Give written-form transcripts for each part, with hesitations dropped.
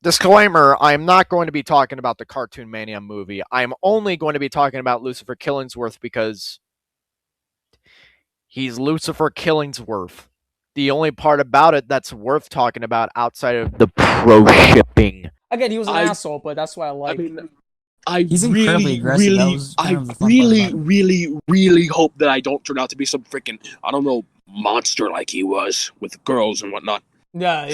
Disclaimer, I am not going to be talking about the Cartoon Mania movie. I am only going to be talking about Lucifer Killingsworth because he's Lucifer Killingsworth. The only part about it that's worth talking about outside of the pro-shipping. Again, he was an asshole, but that's what I like. He's incredibly aggressive. really hope that I don't turn out to be some freaking, I don't know, monster like he was with girls and whatnot. Yeah,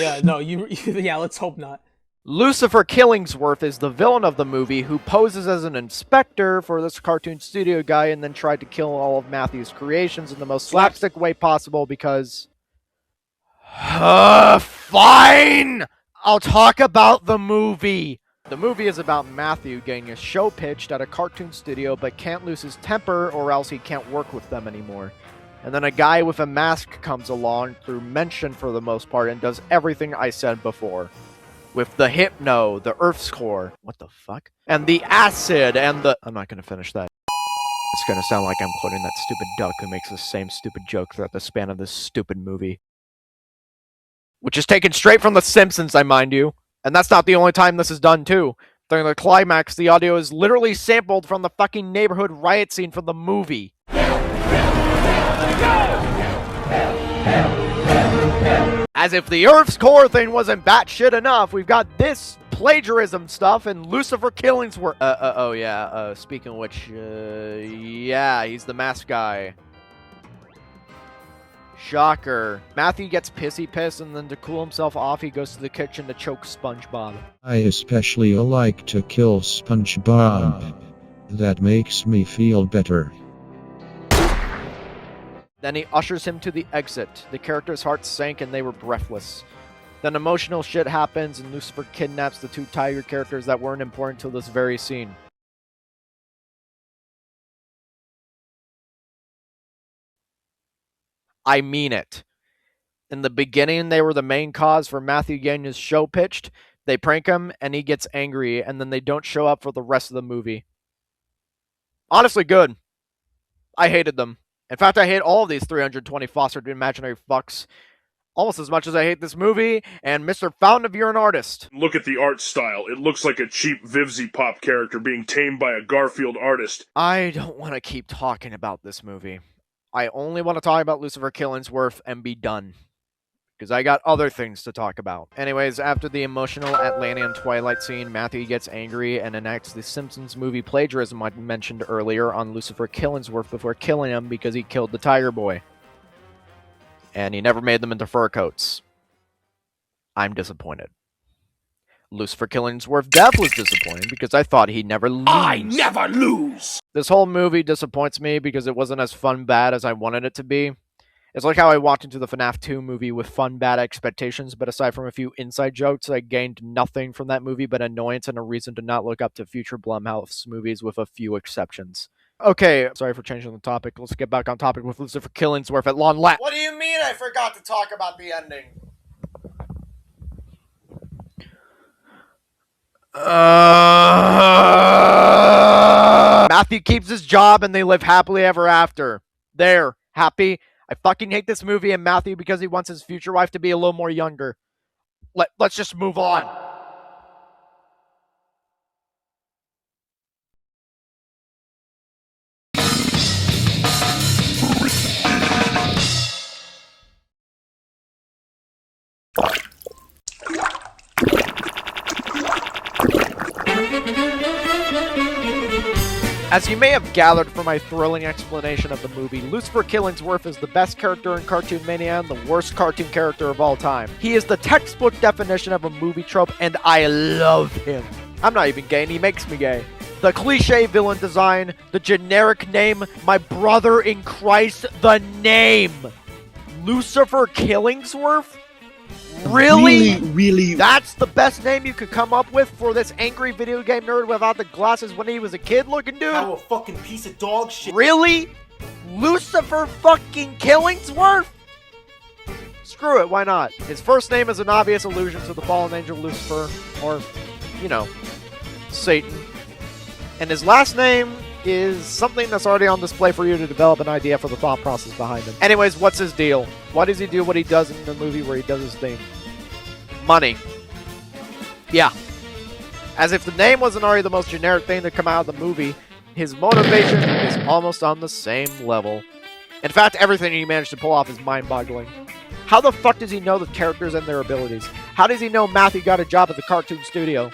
let's hope not. Lucifer Killingsworth is the villain of the movie who poses as an inspector for this cartoon studio guy and then tried to kill all of Matthew's creations in the most slapstick way possible because... Fine! I'll talk about the movie! The movie is about Matthew getting a show pitched at a cartoon studio but can't lose his temper or else he can't work with them anymore. And then a guy with a mask comes along through mention for the most part and does everything I said before. With the hypno, the earth's core, what the fuck? And the acid and the... I'm not gonna finish that. It's gonna sound like I'm quoting that stupid duck who makes the same stupid joke throughout the span of this stupid movie. Which is taken straight from The Simpsons, I mind you. And that's not the only time this is done, too. During the climax, the audio is literally sampled from the fucking neighborhood riot scene from the movie. As if the Earth's core thing wasn't batshit enough, we've got this plagiarism stuff and Lucifer Killingsworth. Speaking of which, yeah, he's the mask guy. Shocker. Matthew gets pissy pissed and then to cool himself off, he goes to the kitchen to choke SpongeBob. I especially like to kill SpongeBob. That makes me feel better. Then he ushers him to the exit. The characters' hearts sank and they were breathless. Then emotional shit happens and Lucifer kidnaps the two tiger characters that weren't important till this very scene. I mean it. In the beginning, they were the main cause for Matthew getting his show pitched. They prank him and he gets angry and then they don't show up for the rest of the movie. Honestly, good. I hated them. In fact, I hate all of these 320 fostered imaginary fucks almost as much as I hate this movie and Mr. Fountain of You're an Artist. Look at the art style. It looks like a cheap Vivzy Pop character being tamed by a Garfield artist. I don't want to keep talking about this movie. I only want to talk about Lucifer Killingsworth and be done. Because I got other things to talk about. Anyways, after the emotional Atlantean Twilight scene, Matthew gets angry and enacts the Simpsons movie plagiarism I mentioned earlier on Lucifer Killingsworth before killing him because he killed the Tiger Boy. And he never made them into fur coats. I'm disappointed. Lucifer Killingsworth's death was disappointing because I thought he'd never lose. I never lose! This whole movie disappoints me because it wasn't as fun bad as I wanted it to be. It's like how I walked into the FNAF 2 movie with fun bad expectations, but aside from a few inside jokes, I gained nothing from that movie but annoyance and a reason to not look up to future Blumhouse movies with a few exceptions. Okay, sorry for changing the topic. Let's get back on topic with Lucifer Killingsworth at long last. What do you mean I forgot to talk about the ending? Matthew keeps his job and they live happily ever after. There, happy. I fucking hate this movie and Matthew because he wants his future wife to be a little more younger. Let's just move on. As you may have gathered from my thrilling explanation of the movie, Lucifer Killingsworth is the best character in Cartoon Mania and the worst cartoon character of all time. He is the textbook definition of a movie trope, and I love him. I'm not even gay, and he makes me gay. The cliche villain design, the generic name, my brother in Christ, the name. Lucifer Killingsworth? Really? That's the best name you could come up with for this angry video game nerd without the glasses when he was a kid looking dude? Oh, a fucking piece of dog shit. Really? Lucifer fucking Killingsworth? Screw it, why not? His first name is an obvious allusion to the fallen angel Lucifer, or, you know, Satan. And his last name is something that's already on display for you to develop an idea for the thought process behind him. Anyways, what's his deal? Why does he do what he does in the movie where he does his thing? Money. Yeah, As if the name wasn't already the most generic thing to come out of the movie, his motivation is almost on the same level. In fact, everything he managed to pull off is mind-boggling. How the fuck does he know the characters and their abilities? How does he know Matthew got a job at the cartoon studio?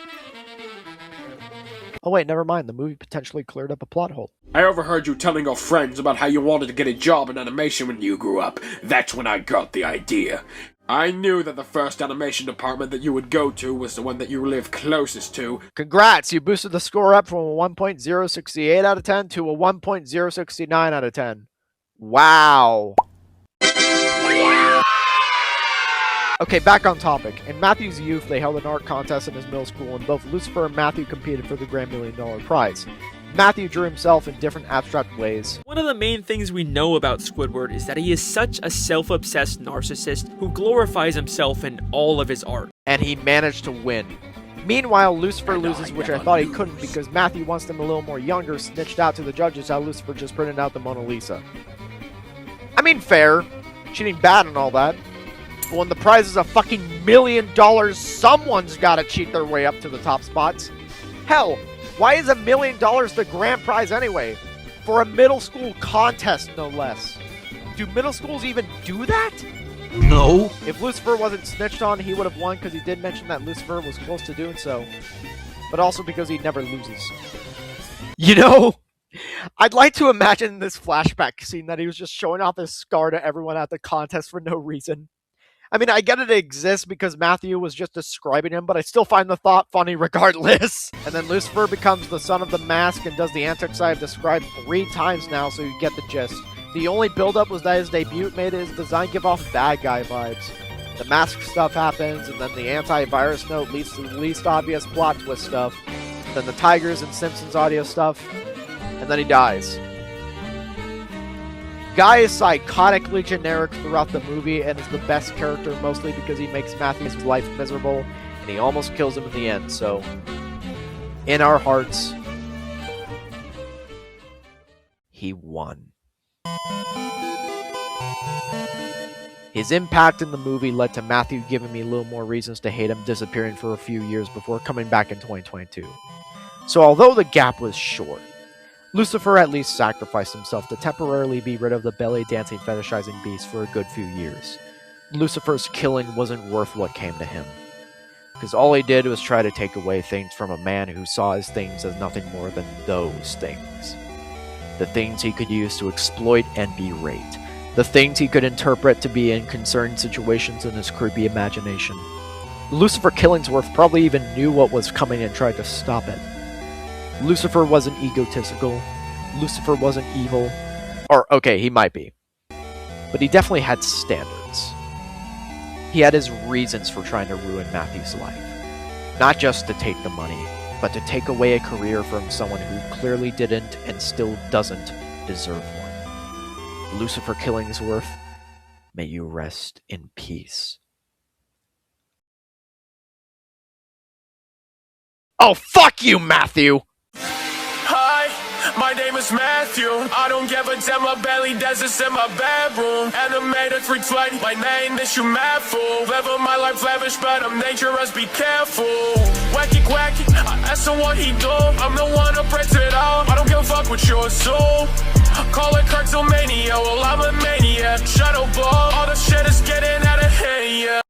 Oh wait, never mind. The movie potentially cleared up a plot hole. I overheard you telling your friends about how you wanted to get a job in animation when you grew up. That's when I got the idea. I knew that the first animation department that you would go to was the one that you lived closest to. Congrats, you boosted the score up from a 1.068 out of 10 to a 1.069 out of 10. Wow. Okay, back on topic. In Matthew's youth, they held an art contest in his middle school, and both Lucifer and Matthew competed for the Grand $1 Million prize. Matthew drew himself in different abstract ways. One of the main things we know about Squidward is that he is such a self-obsessed narcissist who glorifies himself in all of his art. And he managed to win. Meanwhile, Lucifer loses, which I thought he couldn't because Matthew wants them a little more younger, snitched out to the judges how Lucifer just printed out the Mona Lisa. I mean, fair. Cheating bad and all that. But when the prize is a fucking $1 million, someone's gotta cheat their way up to the top spots. Hell, why is $1 million the grand prize anyway? For a middle school contest, no less. Do middle schools even do that? No. If Lucifer wasn't snitched on, he would have won because he did mention that Lucifer was close to doing so. But also because he never loses. You know, I'd like to imagine this flashback scene that he was just showing off his scar to everyone at the contest for no reason. I mean, I get it exists because Matthew was just describing him, but I still find the thought funny regardless. And then Lucifer becomes the son of the mask and does the antics I've described 3 times now, so you get the gist. The only build-up was that his debut made his design give off bad guy vibes. The mask stuff happens, and then the antivirus note leads to the least obvious plot twist stuff. Then the Tigers and Simpsons audio stuff, and then he dies. Guy is psychotically generic throughout the movie and is the best character mostly because he makes Matthew's life miserable and he almost kills him in the end, so in our hearts, he won. His impact in the movie led to Matthew giving me a little more reasons to hate him disappearing for a few years before coming back in 2022. So although the gap was short, Lucifer at least sacrificed himself to temporarily be rid of the belly-dancing fetishizing beast for a good few years. Lucifer's killing wasn't worth what came to him, because all he did was try to take away things from a man who saw his things as nothing more than those things. The things he could use to exploit and berate. The things he could interpret to be in concerned situations in his creepy imagination. Lucifer Killingsworth probably even knew what was coming and tried to stop it. Lucifer wasn't egotistical. Lucifer wasn't evil. Or, okay, he might be. But he definitely had standards. He had his reasons for trying to ruin Matthew's life. Not just to take the money, but to take away a career from someone who clearly didn't and still doesn't deserve one. Lucifer Killingsworth, may you rest in peace. Oh, fuck you, Matthew! Hi, my name is Matthew. I don't give a damn, my belly dances in my bedroom. Animated 320, my name is you mad fool. Living my life lavish, but I'm dangerous, be careful. Wacky quacky, I asked him what he do. I'm the one who breaks it out. I don't give a fuck with your soul. Call it cartomania, well I'm a maniac. Shadow ball, all the shit is getting out of hand, yeah.